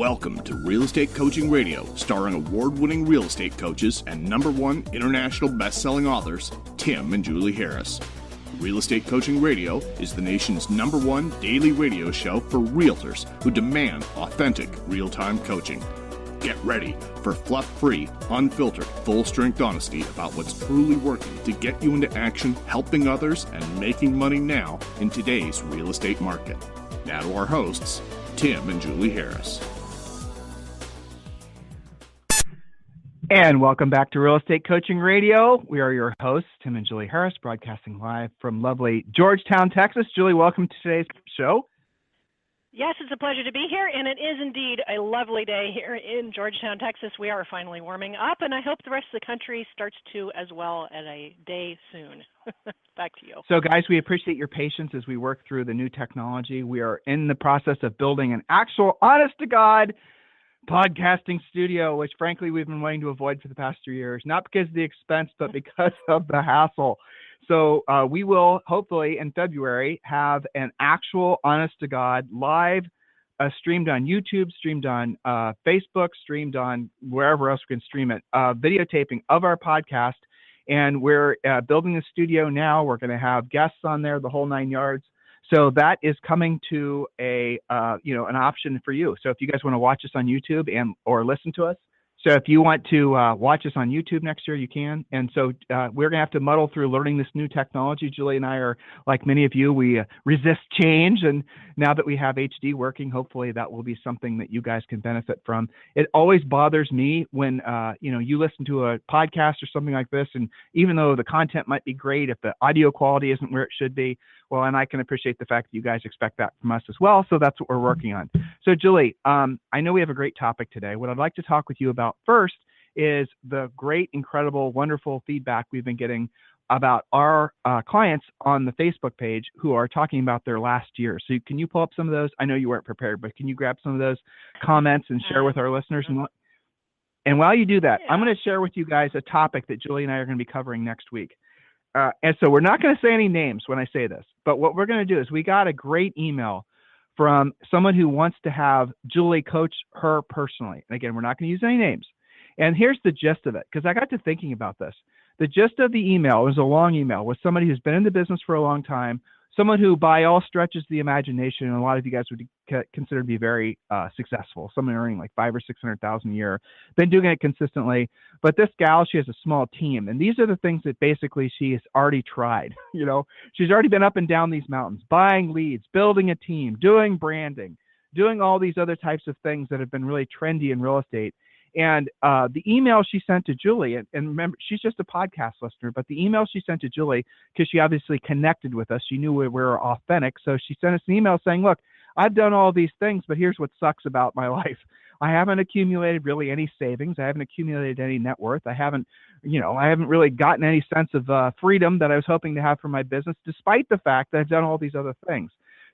Welcome to Real Estate Coaching Radio, starring award-winning real estate coaches and #1 international best-selling authors, Tim and Julie Harris. Real Estate Coaching Radio is the nation's #1 daily radio show for realtors who demand authentic, real-time coaching. Get ready for fluff-free, unfiltered, full-strength honesty about what's truly working to get you into action, helping others, and making money now in today's real estate market. Now to our hosts, Tim and Julie Harris. And welcome back to Real Estate Coaching Radio. We are your hosts, Tim and Julie Harris, broadcasting live from lovely Georgetown, Texas. Julie, welcome to today's show. Yes, it's a pleasure to be here, and it is indeed a lovely day here in Georgetown, Texas. We are finally warming up, and I hope the rest of the country starts to as well at a day soon. Back to you. So, guys, we appreciate your patience as we work through the new technology. We are in the process of building an actual, honest-to-God podcasting studio, which, frankly, we've been wanting to avoid for the past 3 years, not because of the expense, but because of the hassle. So we will hopefully in February have an actual honest-to-God live streamed on YouTube, streamed on Facebook, streamed on wherever else we can stream it, videotaping of our podcast. And we're building the studio now. We're going to have guests on there, the whole 9 yards. So that is coming to an option for you. So if you guys want to watch us on YouTube or listen to us, so if you want to watch us on YouTube next year, you can. And so we're going to have to muddle through learning this new technology. Julie and I are, like many of you, we resist change. And now that we have HD working, hopefully that will be something that you guys can benefit from. It always bothers me when, you listen to a podcast or something like this, and even though the content might be great, if the audio quality isn't where it should be, well, and I can appreciate the fact that you guys expect that from us as well. So that's what we're working on. So Julie, I know we have a great topic today. What I'd like to talk with you about first is the great, incredible, wonderful feedback we've been getting about our clients on the Facebook page who are talking about their last year. So can you pull up some of those? I know you weren't prepared, but can you grab some of those comments and share with our listeners? And while you do that, I'm going to share with you guys a topic that Julie and I are going to be covering next week. And so we're not going to say any names when I say this, but what we're going to do is we got a great email from someone who wants to have Julie coach her personally. And again, we're not going to use any names. And here's the gist of it, because I got to thinking about this. The gist of the email, it was a long email, was somebody who's been in the business for a long time, someone who by all stretches of the imagination, and a lot of you guys would consider to be very successful, someone earning like $500,000 or $600,000 a year, been doing it consistently. But this gal, she has a small team, and these are the things that basically she has already tried. She's already been up and down these mountains, buying leads, building a team, doing branding, doing all these other types of things that have been really trendy in real estate. And the email she sent to Julie, and remember, she's just a podcast listener, but the email she sent to Julie, because she obviously connected with us, she knew we were authentic, so she sent us an email saying, look, I've done all these things, but here's what sucks about my life. I haven't accumulated really any savings. I haven't accumulated any net worth. I haven't really gotten any sense of freedom that I was hoping to have for my business, despite the fact that I've done all these other things.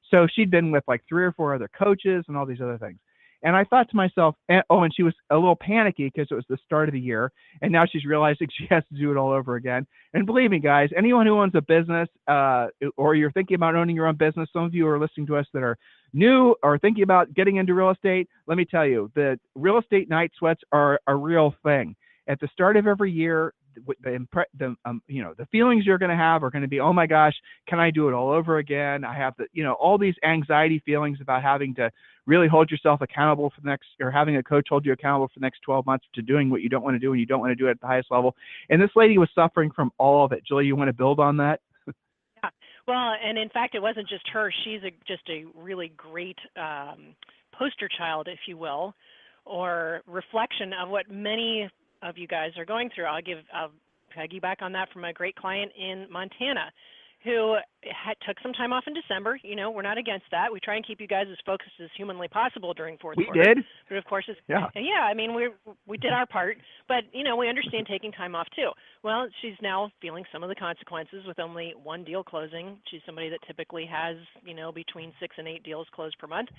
So she'd been with like 3 or 4 other coaches and all these other things. And I thought to myself, and she was a little panicky because it was the start of the year, and now she's realizing she has to do it all over again. And believe me, guys, anyone who owns a business or you're thinking about owning your own business, some of you are listening to us that are new or thinking about getting into real estate, let me tell you, the real estate night sweats are a real thing. At the start of every year, the feelings you're going to have are going to be, oh my gosh, can I do it all over again? I have all these anxiety feelings about having to really hold yourself accountable for the next, or having a coach hold you accountable for the next 12 months to doing what you don't want to do and you don't want to do it at the highest level. And this lady was suffering from all of it. Julie, you want to build on that? Yeah. Well, and in fact, it wasn't just her. She's just a really great poster child, if you will, or reflection of what many of you guys are going through. I'll piggyback on that from a great client in Montana who took some time off in December. We're not against that. We try and keep you guys as focused as humanly possible during fourth quarter. We did. But of course, I mean, we did our part, but we understand taking time off too. Well, she's now feeling some of the consequences with only 1 deal closing. She's somebody that typically has, between 6 and 8 deals closed per month.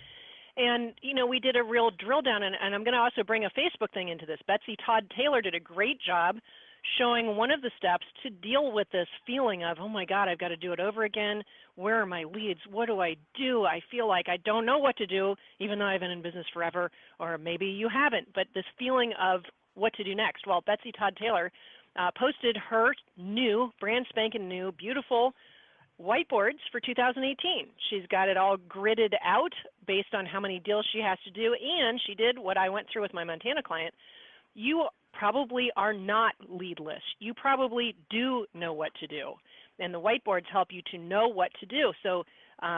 And, we did a real drill down, and I'm going to also bring a Facebook thing into this. Betsy Todd Taylor did a great job showing one of the steps to deal with this feeling of, oh my God, I've got to do it over again. Where are my leads? What do? I feel like I don't know what to do, even though I've been in business forever, or maybe you haven't, but this feeling of what to do next. Well, Betsy Todd Taylor posted her new, brand spanking new, beautiful whiteboards for 2018. She's got it all gridded out based on how many deals she has to do, and she did what I went through with my Montana client. You probably are not leadless. You probably do know what to do, and the whiteboards help you to know what to do. So,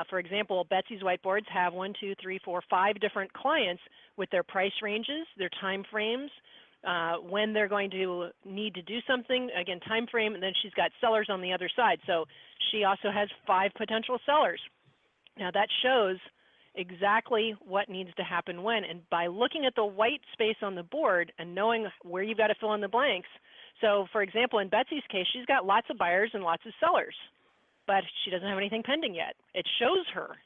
for example, Betsy's whiteboards have 5 different clients with their price ranges, their time frames, when they're going to need to do something, again, time frame, and then she's got sellers on the other side. So she also has 5 potential sellers. Now that shows exactly what needs to happen when, and by looking at the white space on the board and knowing where you've got to fill in the blanks. So for example, in Betsy's case, she's got lots of buyers and lots of sellers, but she doesn't have anything pending yet. It shows her.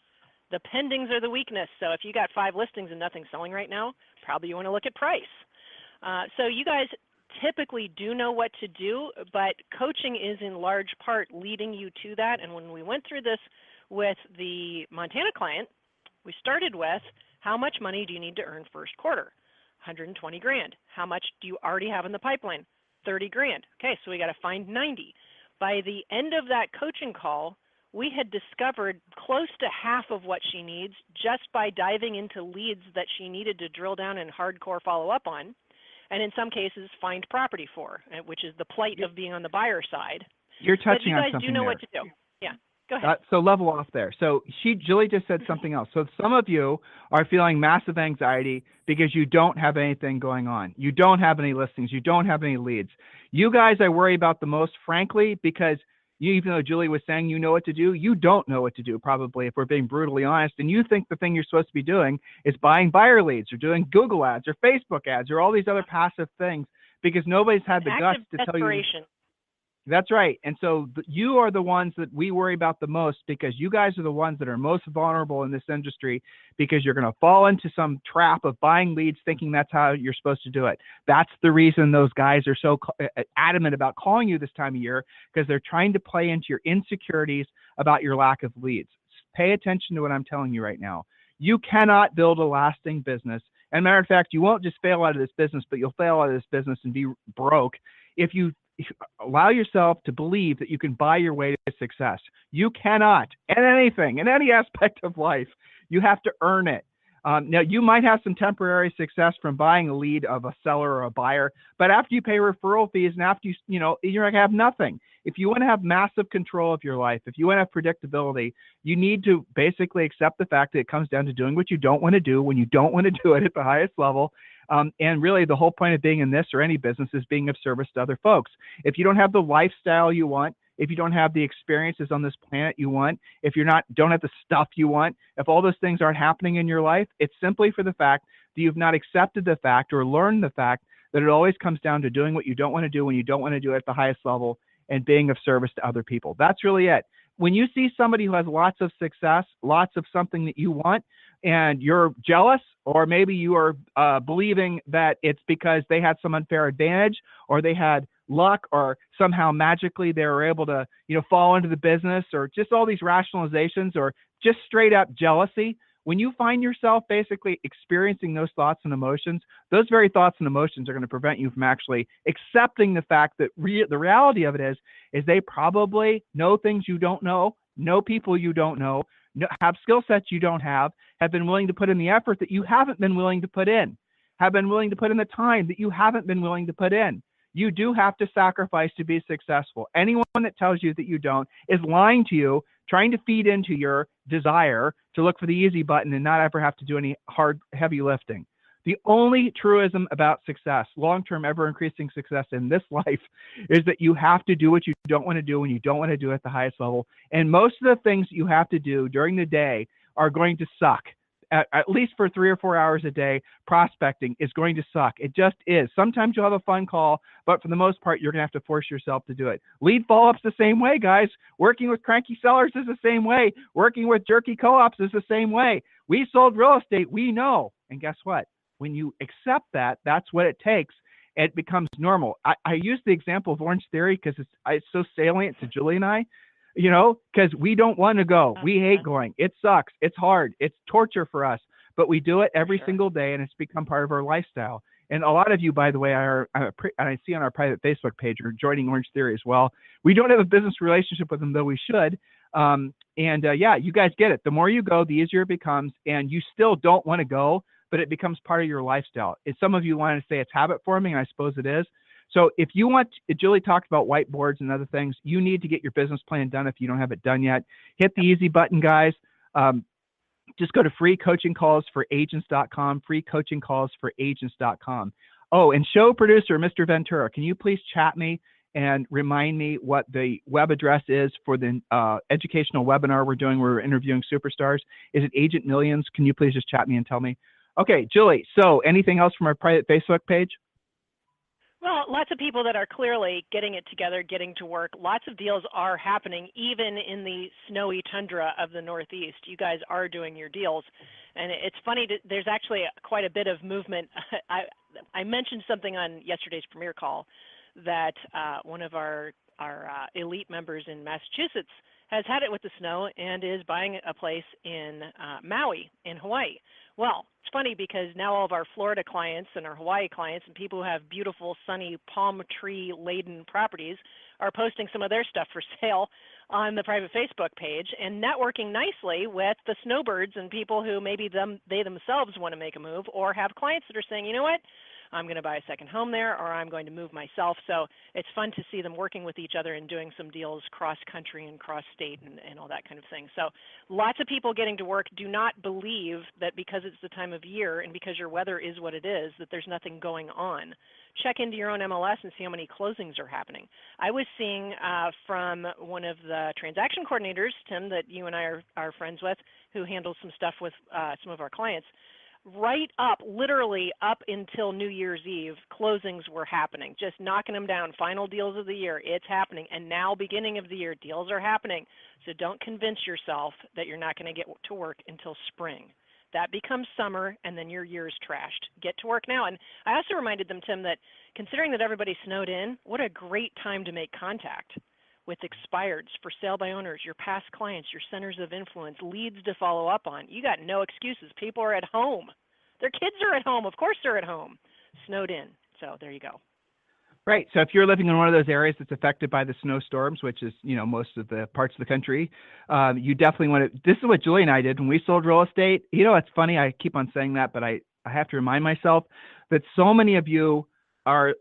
The pendings are the weakness. So if you got 5 listings and nothing selling right now, probably you want to look at price. So you guys typically do know what to do, but coaching is in large part leading you to that. And when we went through this with the Montana client, we started with, how much money do you need to earn first quarter? 120 grand. How much do you already have in the pipeline? 30 grand. Okay, so we got to find 90. By the end of that coaching call, we had discovered close to half of what she needs just by diving into leads that she needed to drill down and hardcore follow up on, and in some cases find property for, which is the plight of being on the buyer side. You're touching on something there. You guys do know what to do. Yeah, go ahead. So level off there. So Julie just said something else. So some of you are feeling massive anxiety because you don't have anything going on. You don't have any listings. You don't have any leads. You guys I worry about the most, frankly, because even though Julie was saying you know what to do, you don't know what to do, probably, if we're being brutally honest. And you think the thing you're supposed to be doing is buying buyer leads or doing Google ads or Facebook ads or all these other passive things, because nobody's had the guts to tell you. That's right. And so you are the ones that we worry about the most, because you guys are the ones that are most vulnerable in this industry, because you're going to fall into some trap of buying leads thinking that's how you're supposed to do it. That's the reason those guys are so adamant about calling you this time of year, because they're trying to play into your insecurities about your lack of leads. Pay attention to what I'm telling you right now. You cannot build a lasting business. And matter of fact, you won't just fail out of this business, but you'll fail out of this business and be broke if you allow yourself to believe that you can buy your way to success. You cannot, in anything, in any aspect of life. You have to earn it. Now, you might have some temporary success from buying a lead of a seller or a buyer, but after you pay referral fees and after you're going to have nothing. If you want to have massive control of your life, if you want to have predictability, you need to basically accept the fact that it comes down to doing what you don't want to do when you don't want to do it at the highest level. And really, the whole point of being in this or any business is being of service to other folks. If you don't have the lifestyle you want, if you don't have the experiences on this planet you want, if don't have the stuff you want, if all those things aren't happening in your life, it's simply for the fact that you've not accepted the fact or learned the fact that it always comes down to doing what you don't want to do when you don't want to do it at the highest level and being of service to other people. That's really it. When you see somebody who has lots of success, lots of something that you want, and you're jealous, or maybe you are believing that it's because they had some unfair advantage, or they had luck, or somehow magically they were able to, fall into the business, or just all these rationalizations, or just straight up jealousy. When you find yourself basically experiencing those thoughts and emotions, those very thoughts and emotions are going to prevent you from actually accepting the fact that the reality of it is they probably know things you don't know people you don't know, have skill sets you don't have been willing to put in the effort that you haven't been willing to put in, have been willing to put in the time that you haven't been willing to put in. You do have to sacrifice to be successful. Anyone that tells you that you don't is lying to you, trying to feed into your desire to look for the easy button and not ever have to do any hard, heavy lifting. The only truism about success, long-term, ever-increasing success in this life, is that you have to do what you don't want to do when you don't want to do it at the highest level. And most of the things you have to do during the day are going to suck. At least for 3 or 4 hours a day, prospecting is going to suck. It just is. Sometimes you'll have a fun call, but for the most part, you're going to have to force yourself to do it. Lead follow-up's the same way, guys. Working with cranky sellers is the same way. Working with jerky co-ops is the same way. We sold real estate. We know. And guess what? When you accept that, that's what it takes. it becomes normal. I use the example of Orange Theory because it's so salient to Julie and I, because we don't want to go. We hate going. It sucks. It's hard. It's torture for us, but we do it every single day, and it's become part of our lifestyle. And a lot of you, by the way, and I see on our private Facebook page, are joining Orange Theory as well. We don't have a business relationship with them, though we should. You guys get it. The more you go, the easier it becomes, and you still don't want to go, but it becomes part of your lifestyle. And some of you want to say it's habit forming, and I suppose it is. So if you want, Julie talked about whiteboards and other things, you need to get your business plan done if you don't have it done yet. Hit the easy button, guys. Just go to freecoachingcallsforagents.com, freecoachingcallsforagents.com. Oh, and show producer, Mr. Ventura, can you please chat me and remind me what the web address is for the educational webinar we're doing where we're interviewing superstars? Is it Agent Millions? Can you please just chat me and tell me? Okay, Julie, so anything else from our private Facebook page? Well, lots of people that are clearly getting it together, getting to work. Lots of deals are happening, even in the snowy tundra of the Northeast. You guys are doing your deals. And it's funny, there's actually quite a bit of movement. I mentioned something on yesterday's premiere call that one of our elite members in Massachusetts has had it with the snow and is buying a place in Maui in Hawaii. Well, it's funny because now all of our Florida clients and our Hawaii clients and people who have beautiful, sunny, palm tree-laden properties are posting some of their stuff for sale on the private Facebook page and networking nicely with the snowbirds and people who maybe they themselves want to make a move or have clients that are saying, you know what, I'm going to buy a second home there, or I'm going to move myself. So it's fun to see them working with each other and doing some deals cross-country and cross-state and all that kind of thing. So lots of people getting to work. Do not believe that because it's the time of year and because your weather is what it is, that there's nothing going on. Check into your own MLS and see how many closings are happening. I was seeing from one of the transaction coordinators, Tim, that you and I are friends with, who handles some stuff with some of our clients, right up, literally up until New Year's Eve, closings were happening, just knocking them down. Final deals of the year, it's happening. And now, beginning of the year, deals are happening. So don't convince yourself that you're not going to get to work until spring. That becomes summer, and then your year's trashed. Get to work now. And I also reminded them, Tim, that considering that everybody's snowed in, what a great time to make contact with expireds, for sale by owners, your past clients, your centers of influence, leads to follow up on. You got no excuses. People are at home. Their kids are at home. Of course they're at home. Snowed in. So there you go. Right. So if you're living in one of those areas that's affected by the snowstorms, which is, most of the parts of the country, you definitely want to. This is what Julie and I did when we sold real estate. It's funny. I keep on saying that, but I have to remind myself that so many of you are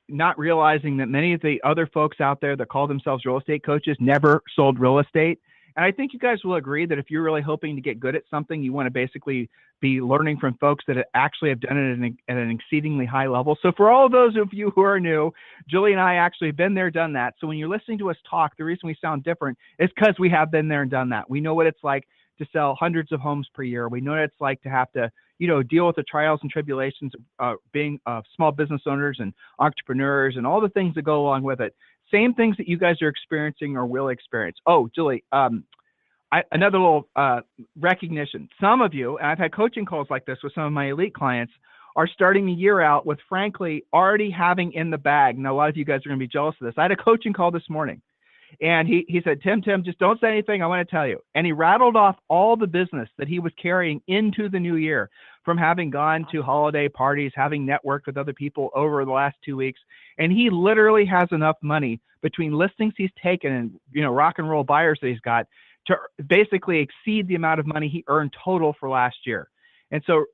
not realizing that many of the other folks out there that call themselves real estate coaches never sold real estate. And I think you guys will agree that if you're really hoping to get good at something, you want to basically be learning from folks that actually have done it at an exceedingly high level. So for all of those of you who are new, Julie and I actually have been there, done that. So when you're listening to us talk, the reason we sound different is because we have been there and done that. We know what it's like to sell hundreds of homes per year. We know what it's like to have to, deal with the trials and tribulations of being small business owners and entrepreneurs and all the things that go along with it. Same things that you guys are experiencing or will experience. Oh, Julie, another little recognition. Some of you, and I've had coaching calls like this with some of my elite clients, are starting the year out with, frankly, already having in the bag. Now, a lot of you guys are going to be jealous of this. I had a coaching call this morning. And he said, Tim, just don't say anything. I want to tell you. And he rattled off all the business that he was carrying into the new year from having gone to holiday parties, having networked with other people over the last 2 weeks. And he literally has enough money between listings he's taken and, rock and roll buyers that he's got to basically exceed the amount of money he earned total for last year. And so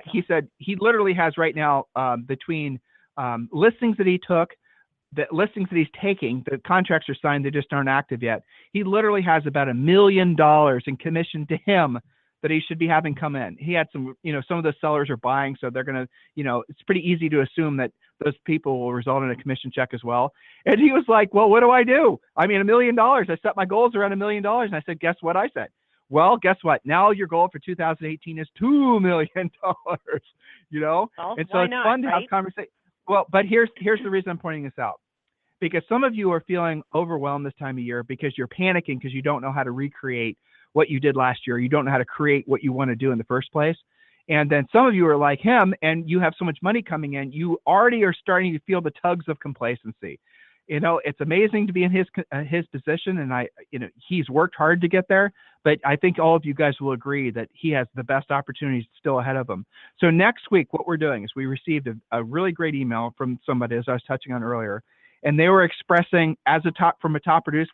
he said he literally has right now between listings that he took, the listings that he's taking, the contracts are signed, they just aren't active yet. He literally has about $1 million in commission to him that he should be having come in. He had some, some of the sellers are buying, so they're going to, it's pretty easy to assume that those people will result in a commission check as well. And he was like, well, what do I do? I mean, $1 million. I set my goals around $1 million. And I said, guess what I said? Well, guess what? Now your goal for 2018 is $2 million, Well, and so it's fun to have conversation. Well, but here's the reason I'm pointing this out. Because some of you are feeling overwhelmed this time of year because you're panicking because you don't know how to recreate what you did last year. You don't know how to create what you want to do in the first place. And then some of you are like him and you have so much money coming in, you already are starting to feel the tugs of complacency. It's amazing to be in his position, and he's worked hard to get there, but I think all of you guys will agree that he has the best opportunities still ahead of him. So next week, what we're doing is we received a really great email from somebody, as I was touching on earlier, and they were expressing, from a top producer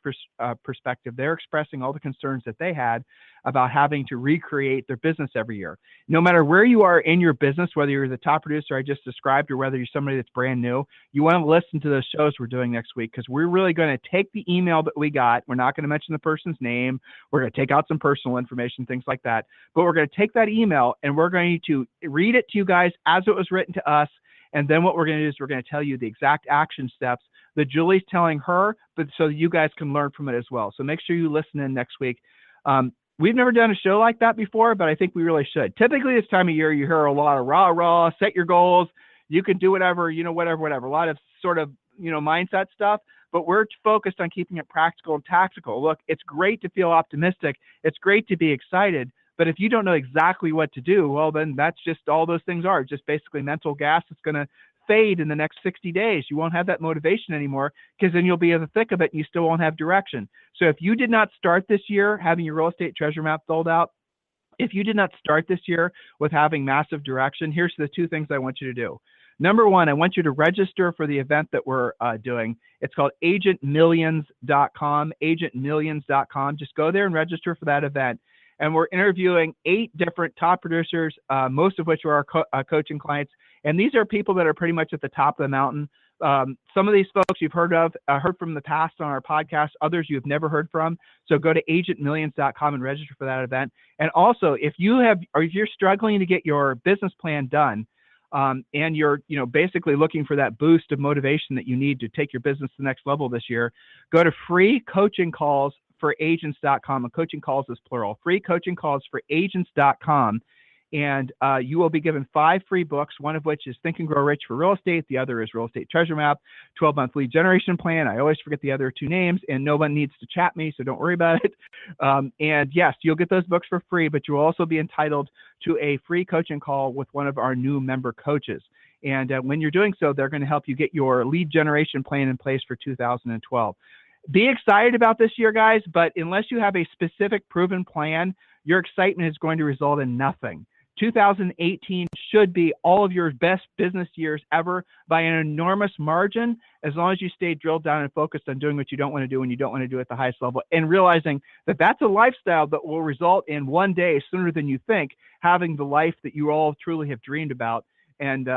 perspective, they're expressing all the concerns that they had about having to recreate their business every year. No matter where you are in your business, whether you're the top producer I just described or whether you're somebody that's brand new, you want to listen to those shows we're doing next week, because we're really going to take the email that we got. We're not going to mention the person's name. We're going to take out some personal information, things like that. But we're going to take that email and we're going to read it to you guys as it was written to us. And then what we're going to do is we're going to tell you the exact action steps that Julie's telling her, but so you guys can learn from it as well. So make sure you listen in next week. We've never done a show like that before, but I think we really should. Typically this time of year, you hear a lot of rah, set your goals. You can do whatever, whatever. A lot of sort of, mindset stuff, but we're focused on keeping it practical and tactical. Look, it's great to feel optimistic. It's great to be excited. But if you don't know exactly what to do, well, then that's just all those things are just basically mental gas. It's going to fade in the next 60 days. You won't have that motivation anymore, because then you'll be in the thick of it and you still won't have direction. So if you did not start this year having your real estate treasure map filled out, if you did not start this year with having massive direction, here's the two things I want you to do. Number one, I want you to register for the event that we're doing. It's called agentmillions.com, agentmillions.com. Just go there and register for that event. And we're interviewing 8 different top producers, most of which are our coaching clients. And these are people that are pretty much at the top of the mountain. Some of these folks you've heard from in the past on our podcast, others you've never heard from. So go to agentmillions.com and register for that event. And also, if you're struggling to get your business plan done, and you're basically looking for that boost of motivation that you need to take your business to the next level this year, go to free coaching calls for agents.com, and coaching calls is plural, free coaching calls for agents.com. And you will be given 5 free books, one of which is Think and Grow Rich for Real Estate. The other is Real Estate Treasure Map, 12-month lead generation plan. I always forget the other 2 names, and no one needs to chat me, so don't worry about it. And yes, you'll get those books for free, but you'll also be entitled to a free coaching call with one of our new member coaches. And when you're doing so, they're going to help you get your lead generation plan in place for 2012. Be excited about this year, guys, but unless you have a specific proven plan, your excitement is going to result in nothing. 2018 should be all of your best business years ever by an enormous margin, as long as you stay drilled down and focused on doing what you don't want to do when you don't want to do at the highest level, and realizing that that's a lifestyle that will result in one day, sooner than you think, having the life that you all truly have dreamed about. And,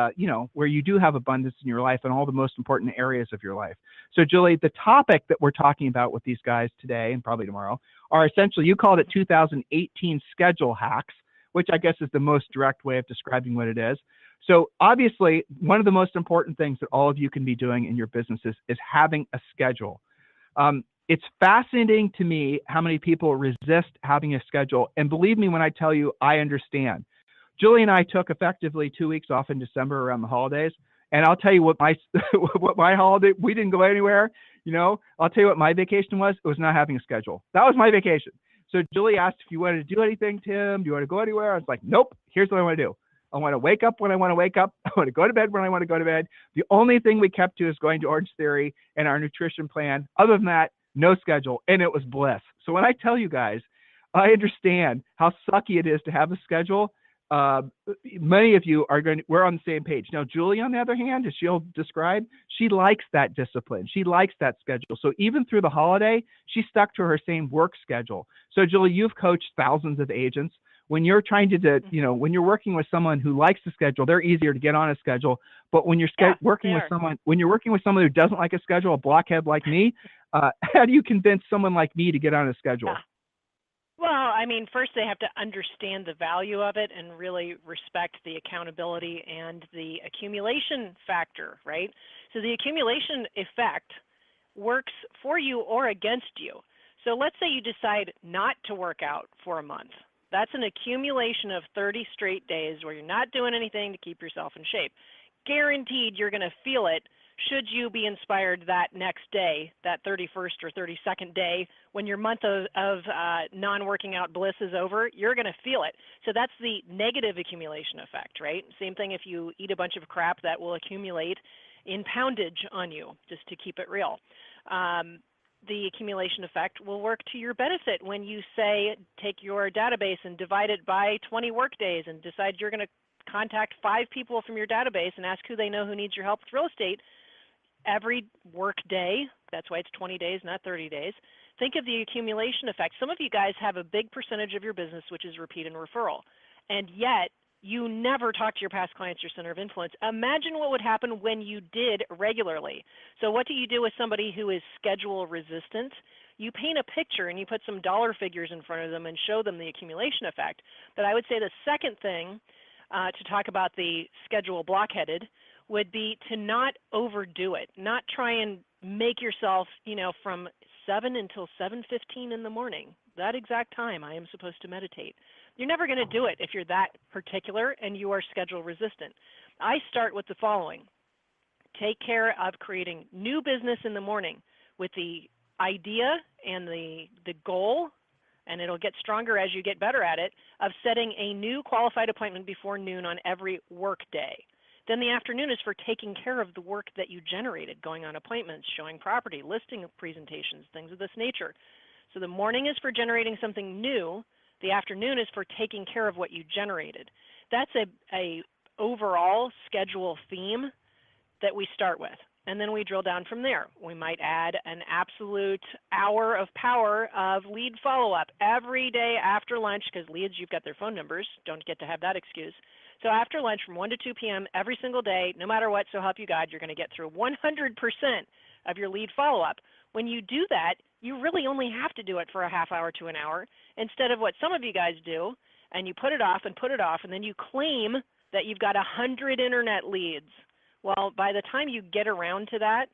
where you do have abundance in your life and all the most important areas of your life. So, Julie, the topic that we're talking about with these guys today and probably tomorrow are essentially, you called it 2018 schedule hacks, which I guess is the most direct way of describing what it is. So obviously, one of the most important things that all of you can be doing in your businesses is having a schedule. It's fascinating to me how many people resist having a schedule. And believe me when I tell you, I understand. Julie and I took effectively 2 weeks off in December around the holidays. And I'll tell you what my holiday, we didn't go anywhere. I'll tell you what my vacation was. It was not having a schedule. That was my vacation. So Julie asked if you wanted to do anything, Tim. Do you want to go anywhere? I was like, nope. Here's what I want to do. I want to wake up when I want to wake up. I want to go to bed when I want to go to bed. The only thing we kept to is going to Orange Theory and our nutrition plan. Other than that, no schedule. And it was bliss. So when I tell you guys, I understand how sucky it is to have a schedule. Many of you we're on the same page. Now, Julie, on the other hand, as she'll describe, she likes that discipline. She likes that schedule. So even through the holiday, she stuck to her same work schedule. So Julie, you've coached thousands of agents. When you're trying to, when you're working with someone who likes the schedule, they're easier to get on a schedule. But when you're working with someone who doesn't like a schedule, a blockhead like me, how do you convince someone like me to get on a schedule? Yeah. Well, first they have to understand the value of it and really respect the accountability and the accumulation factor, right? So the accumulation effect works for you or against you. So let's say you decide not to work out for a month. That's an accumulation of 30 straight days where you're not doing anything to keep yourself in shape. Guaranteed you're going to feel it should you be inspired that next day, that 31st or 32nd day, when your month of non-working out bliss is over, you're going to feel it. So that's the negative accumulation effect, right? Same thing if you eat a bunch of crap, that will accumulate in poundage on you, just to keep it real. The accumulation effect will work to your benefit when you say, take your database and divide it by 20 work days and decide you're going to contact 5 people from your database and ask who they know who needs your help with real estate every work day. That's why it's 20 days, not 30 days. Think of the accumulation effect. Some of you guys have a big percentage of your business which is repeat and referral, and yet you never talk to your past clients, your center of influence. Imagine what would happen when you did regularly. So what do you do with somebody who is schedule resistant? You paint a picture and you put some dollar figures in front of them and show them the accumulation effect. But I would say the second thing to talk about the schedule blockheaded would be to not overdo it, not try and make yourself, from 7 until 7:15 in the morning, that exact time I am supposed to meditate. You're never going to do it if you're that particular and you are schedule resistant. I start with the following. Take care of creating new business in the morning with the idea and the goal, and it'll get stronger as you get better at it, of setting a new qualified appointment before noon on every work day. Then the afternoon is for taking care of the work that you generated, going on appointments, showing property, listing presentations, things of this nature. So the morning is for generating something new. The afternoon is for taking care of what you generated. That's a overall schedule theme that we start with. And then we drill down from there. We might add an absolute hour of power of lead follow-up every day after lunch, because leads, you've got their phone numbers. Don't get to have that excuse. So after lunch from 1 to 2 p.m. every single day, no matter what, so help you God, you're going to get through 100% of your lead follow-up. When you do that, you really only have to do it for a half hour to an hour instead of what some of you guys do, and you put it off, and then you claim that you've got 100 internet leads. Well, by the time you get around to that,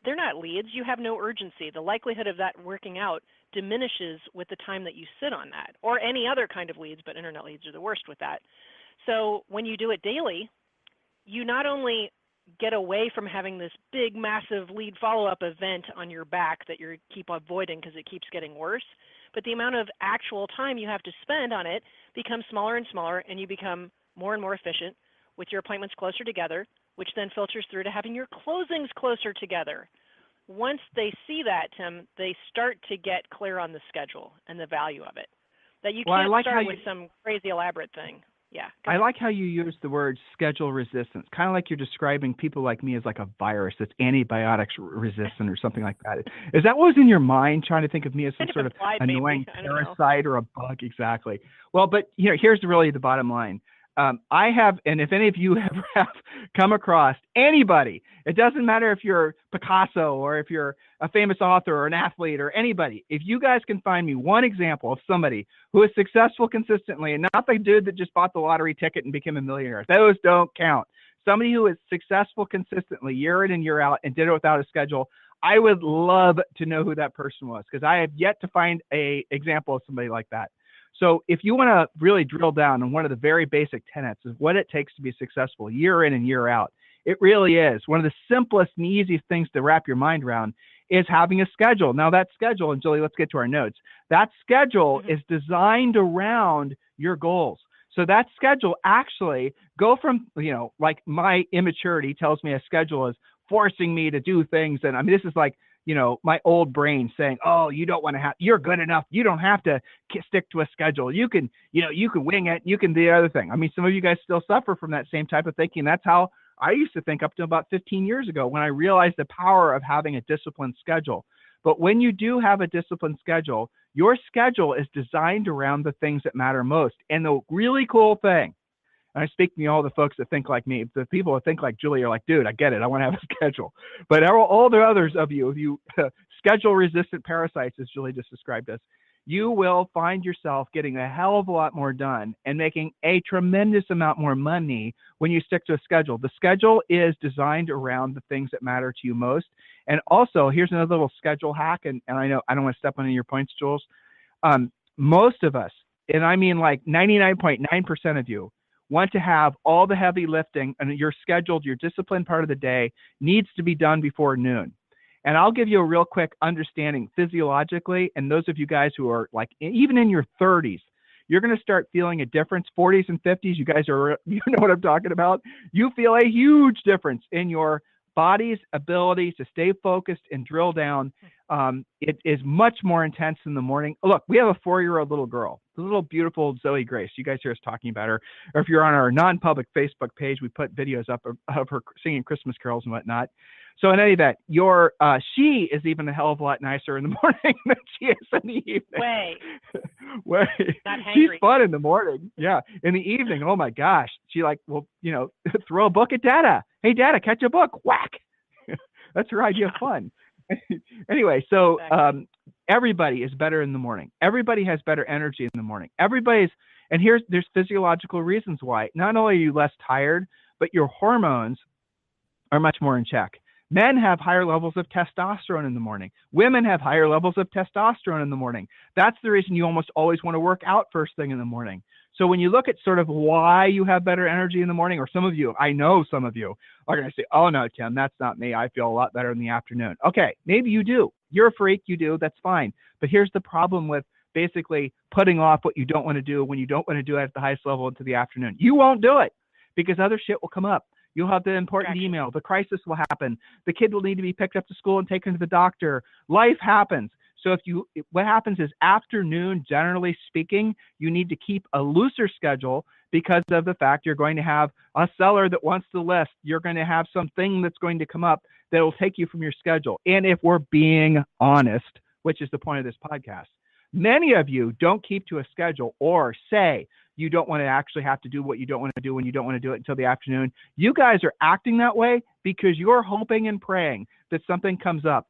they're not leads. You have no urgency. The likelihood of that working out diminishes with the time that you sit on that, or any other kind of leads, but internet leads are the worst with that. So when you do it daily, you not only get away from having this big, massive lead follow-up event on your back that you keep avoiding because it keeps getting worse, but the amount of actual time you have to spend on it becomes smaller and smaller, and you become more and more efficient with your appointments closer together, which then filters through to having your closings closer together. Once they see that, Tim, they start to get clear on the schedule and the value of it. That you can't start with some crazy elaborate thing. Yeah. I like how you use the word schedule resistance, kind of like you're describing people like me as like a virus that's antibiotics resistant or something like that. Is that what was in your mind, trying to think of me as some sort of annoying parasite or a bug? Exactly. Well, but here's really the bottom line. I have, and if any of you ever have come across anybody, it doesn't matter if you're Picasso or if you're a famous author or an athlete or anybody, if you guys can find me one example of somebody who is successful consistently, and not the dude that just bought the lottery ticket and became a millionaire, those don't count. Somebody who is successful consistently year in and year out and did it without a schedule, I would love to know who that person was, because I have yet to find an example of somebody like that. So if you want to really drill down on one of the very basic tenets of what it takes to be successful year in and year out, it really is one of the simplest and easiest things to wrap your mind around is having a schedule. Now that schedule, and Julie, let's get to our notes. That schedule is designed around your goals. So that schedule actually go from, like my immaturity tells me a schedule is forcing me to do things. And I mean, this is like, my old brain saying, oh, you don't want to have, you're good enough. You don't have to stick to a schedule. You can, you can wing it. You can do the other thing. I mean, some of you guys still suffer from that same type of thinking. That's how I used to think up to about 15 years ago when I realized the power of having a disciplined schedule. But when you do have a disciplined schedule, your schedule is designed around the things that matter most. And the really cool thing, and I speak to all the folks that think like me, the people that think like Julie are like, dude, I get it. I want to have a schedule. But all the others of you schedule resistant parasites, as Julie just described us, you will find yourself getting a hell of a lot more done and making a tremendous amount more money when you stick to a schedule. The schedule is designed around the things that matter to you most. And also, here's another little schedule hack. And I know I don't want to step on any of your points, Jules. Most of us, and I mean like 99.9% of you, want to have all the heavy lifting and your scheduled, your disciplined part of the day needs to be done before noon. And I'll give you a real quick understanding physiologically. And those of you guys who are like, even in your 30s, you're going to start feeling a difference. 40s and 50s, you guys are, you know what I'm talking about. You feel a huge difference in your body's ability to stay focused and drill down. It is much more intense in the morning. Look, we have a 4-year-old little girl, the little beautiful Zoe Grace. You guys hear us talking about her. Or if you're on our non-public Facebook page, we put videos up of her singing Christmas carols and whatnot. So in any event, she is even a hell of a lot nicer in the morning than she is in the evening. Way. She's fun in the morning. Yeah. In the evening, oh my gosh. She will, throw a book at Dada. Hey, Dada, catch a book. Whack. That's her idea of fun. Anyway, so everybody is better in the morning. Everybody has better energy in the morning. And there's physiological reasons why. Not only are you less tired, but your hormones are much more in check. Men have higher levels of testosterone in the morning. Women have higher levels of testosterone in the morning. That's the reason you almost always want to work out first thing in the morning. So when you look at sort of why you have better energy in the morning, or some of you, I know some of you are going to say, oh no, Tim, that's not me. I feel a lot better in the afternoon. Okay, maybe you do. You're a freak, you do, that's fine. But here's the problem with basically putting off what you don't want to do when you don't want to do it at the highest level into the afternoon. You won't do it because other shit will come up. You'll have the important email. The crisis will happen. The kid will need to be picked up to school and taken to the doctor. Life happens. So what happens is afternoon, generally speaking, you need to keep a looser schedule because of the fact you're going to have a seller that wants to list. You're going to have something that's going to come up that will take you from your schedule. And if we're being honest, which is the point of this podcast, many of you don't keep to a schedule or say, you don't want to actually have to do what you don't want to do when you don't want to do it until the afternoon. You guys are acting that way because you're hoping and praying that something comes up.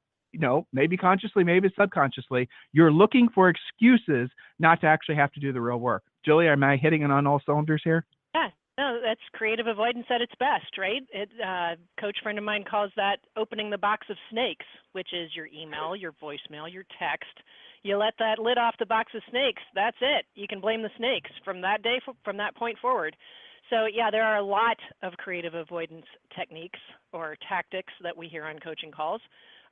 Maybe consciously, maybe subconsciously. You're looking for excuses not to actually have to do the real work. Julie, am I hitting it on all cylinders here? Yeah, no, that's creative avoidance at its best, right? Coach friend of mine calls that opening the box of snakes, which is your email, your voicemail, your text. You let that lid off the box of snakes, that's it. You can blame the snakes from that day, from that point forward. So yeah, there are a lot of creative avoidance techniques or tactics that we hear on coaching calls.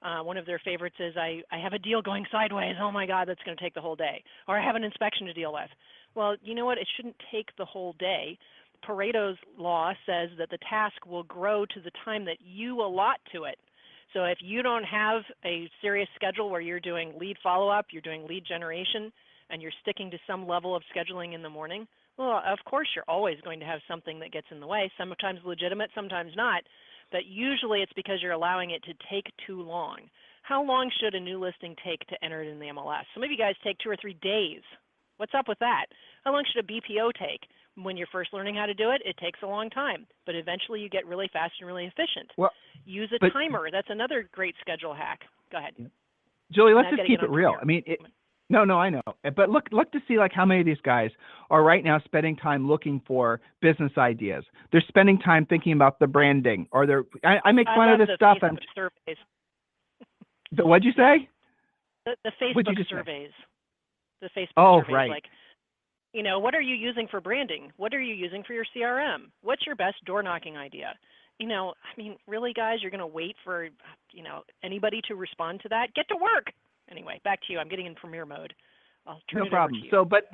One of their favorites is, I have a deal going sideways. Oh my God, that's going to take the whole day. Or I have an inspection to deal with. Well, you know what? It shouldn't take the whole day. Pareto's law says that the task will grow to the time that you allot to it. So if you don't have a serious schedule where you're doing lead follow-up, you're doing lead generation, and you're sticking to some level of scheduling in the morning, well, of course you're always going to have something that gets in the way, sometimes legitimate, sometimes not, but usually it's because you're allowing it to take too long. How long should a new listing take to enter it in the MLS? Some of you guys take 2 or 3 days. What's up with that? How long should a BPO take? When you're first learning how to do it, it takes a long time, but eventually you get really fast and really efficient. Well, use a timer. That's another great schedule hack. Go ahead. Julie, let's just keep it real. I mean, no, I know. But look to see how many of these guys are right now spending time looking for business ideas. They're spending time thinking about the branding, or I make fun of this stuff. Facebook surveys. What'd you say? The Facebook surveys. The Facebook surveys. Right. What are you using for branding? What are you using for your CRM? What's your best door knocking idea? Really, guys, you're going to wait for, anybody to respond to that? Get to work. Anyway, back to you. I'm getting in premiere mode. I'll turn it over to you. So, but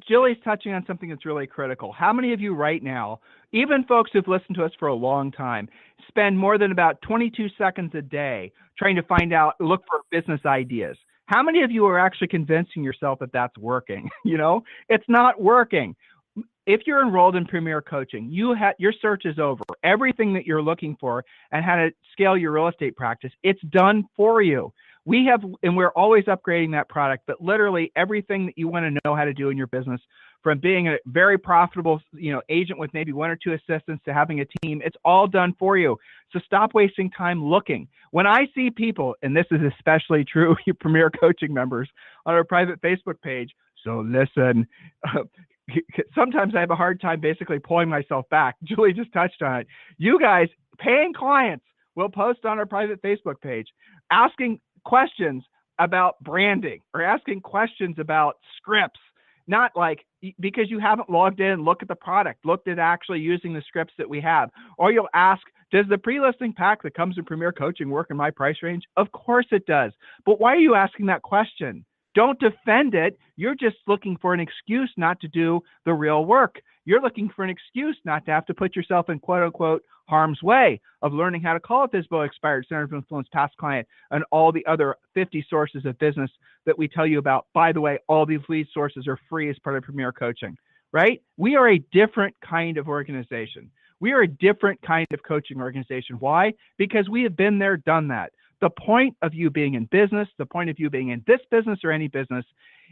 Julie's touching on something that's really critical. How many of you right now, even folks who've listened to us for a long time, spend more than about 22 seconds a day trying to look for business ideas? How many of you are actually convincing yourself that that's working? It's not working. If you're enrolled in Premier Coaching, your search is over. Everything that you're looking for and how to scale your real estate practice, it's done for you. We're always upgrading that product, but literally everything that you want to know how to do in your business, from being a very profitable, agent with maybe 1 or 2 assistants to having a team, it's all done for you. So stop wasting time looking. When I see people, and this is especially true, you Premier Coaching members on our private Facebook page. So listen, sometimes I have a hard time basically pulling myself back. Julie just touched on it. You guys, paying clients, will post on our private Facebook page asking questions about branding or asking questions about scripts. not like because you haven't logged in, look at the product, looked at actually using the scripts that we have. Or you'll ask, does the pre-listing pack that comes in Premier Coaching work in my price range? Of course it does. But why are you asking that question? Don't defend it. You're just looking for an excuse not to do the real work. You're looking for an excuse not to have to put yourself in quote unquote harm's way of learning how to call a FSBO expired, center of influence, past client, and all the other 50 sources of business that we tell you about. By the way, all these lead sources are free as part of Premier Coaching, right? We are a different kind of organization. We are a different kind of coaching organization. Why? Because we have been there, done that. The point of you being in business, the point of you being in this business or any business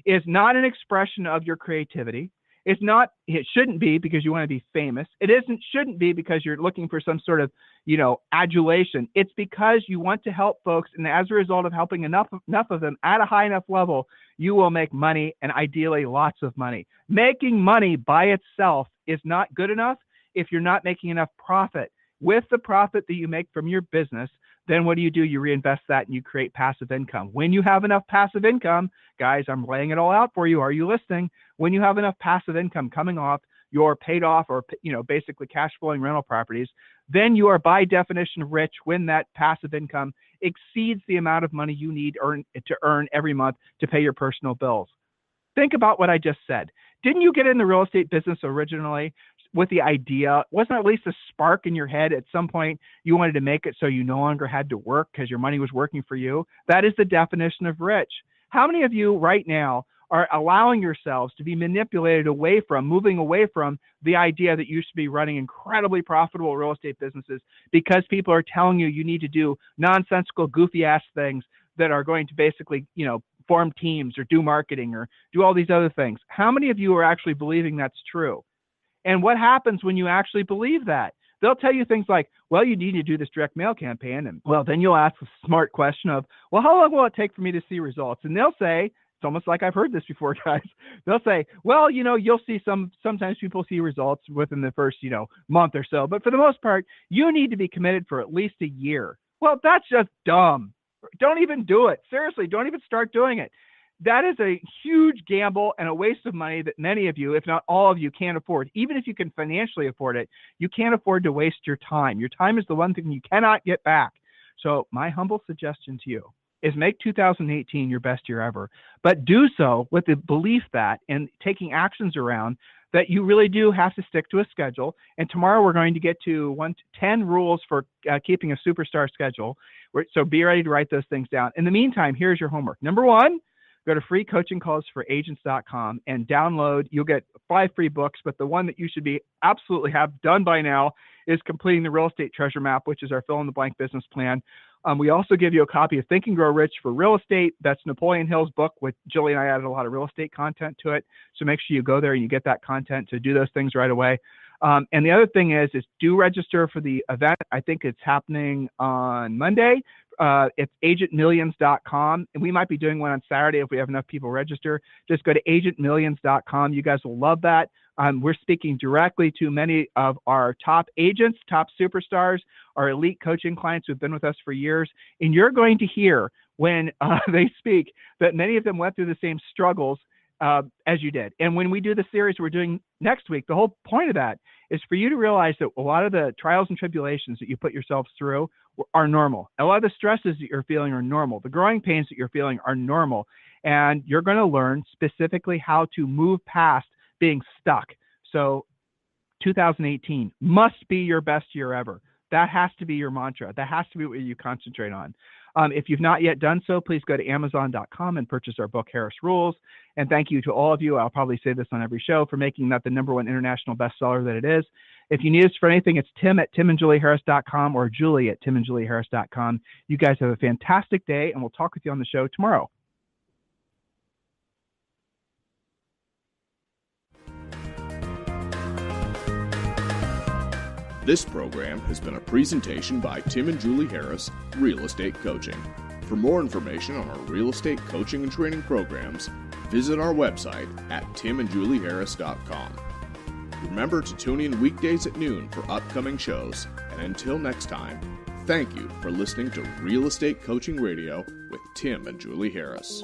is not an expression of your creativity. It's not, it shouldn't be because you want to be famous. It shouldn't be because you're looking for some sort of, adulation. It's because you want to help folks. And as a result of helping enough of them at a high enough level, you will make money, and ideally lots of money. Making money by itself is not good enough if you're not making enough profit. With the profit that you make from your business, then what do? You reinvest that and you create passive income. When you have enough passive income, guys, I'm laying it all out for you. Are you listening? When you have enough passive income coming off your paid off or, basically cash flowing rental properties, then you are by definition rich when that passive income exceeds the amount of money you need to earn every month to pay your personal bills. Think about what I just said. Didn't you get in the real estate business originally with the idea? Wasn't at least a spark in your head at some point you wanted to make it so you no longer had to work because your money was working for you? That is the definition of rich. How many of you right now are allowing yourselves to be manipulated moving away from the idea that you should be running incredibly profitable real estate businesses because people are telling you need to do nonsensical, goofy ass things that are going to basically, form teams or do marketing or do all these other things? How many of you are actually believing that's true? And what happens when you actually believe that? They'll tell you things like, well, you need to do this direct mail campaign. And well, then you'll ask a smart question of, well, how long will it take for me to see results? And they'll say, it's almost like I've heard this before, guys. They'll say, well, you'll see sometimes people see results within the first, month or so. But for the most part, you need to be committed for at least a year. Well, that's just dumb. Don't even do it. Seriously, don't even start doing it. That is a huge gamble and a waste of money that many of you, if not all of you, can't afford. Even if you can financially afford it, you can't afford to waste your time. Your time is the one thing you cannot get back. So my humble suggestion to you is make 2018 your best year ever, but do so with the belief that and taking actions around that you really do have to stick to a schedule. And tomorrow we're going to get to 10 rules for keeping a superstar schedule. So be ready to write those things down. In the meantime, here's your homework. Number one, go to freecoachingcallsforagents.com and download. You'll get 5 free books, but the one that you should be absolutely have done by now is completing the real estate treasure map, which is our fill in the blank business plan. We also give you a copy of Think and Grow Rich for real estate. That's Napoleon Hill's book, with Julie and I added a lot of real estate content to it. So make sure you go there and you get that content to do those things right away. And the other thing is do register for the event. I think it's happening on Monday. It's agentmillions.com, and we might be doing one on Saturday if we have enough people register. Just go to agentmillions.com. You guys will love that. We're speaking directly to many of our top agents, top superstars, our elite coaching clients who've been with us for years. And you're going to hear when they speak that many of them went through the same struggles as you did. And when we do the series we're doing next week, the whole point of that is for you to realize that a lot of the trials and tribulations that you put yourselves through are normal. A lot of the stresses that you're feeling are normal. The growing pains that you're feeling are normal. And you're going to learn specifically how to move past being stuck. So 2018 must be your best year ever. That has to be your mantra. That has to be what you concentrate on. If you've not yet done so, please go to Amazon.com and purchase our book, Harris Rules. And thank you to all of you. I'll probably say this on every show for making that the #1 international bestseller that it is. If you need us for anything, it's Tim at timandjulieharris.com or Julie at timandjulieharris.com. You guys have a fantastic day, and we'll talk with you on the show tomorrow. This program has been a presentation by Tim and Julie Harris, Real Estate Coaching. For more information on our real estate coaching and training programs, visit our website at timandjulieharris.com. Remember to tune in weekdays at noon for upcoming shows, and until next time, thank you for listening to Real Estate Coaching Radio with Tim and Julie Harris.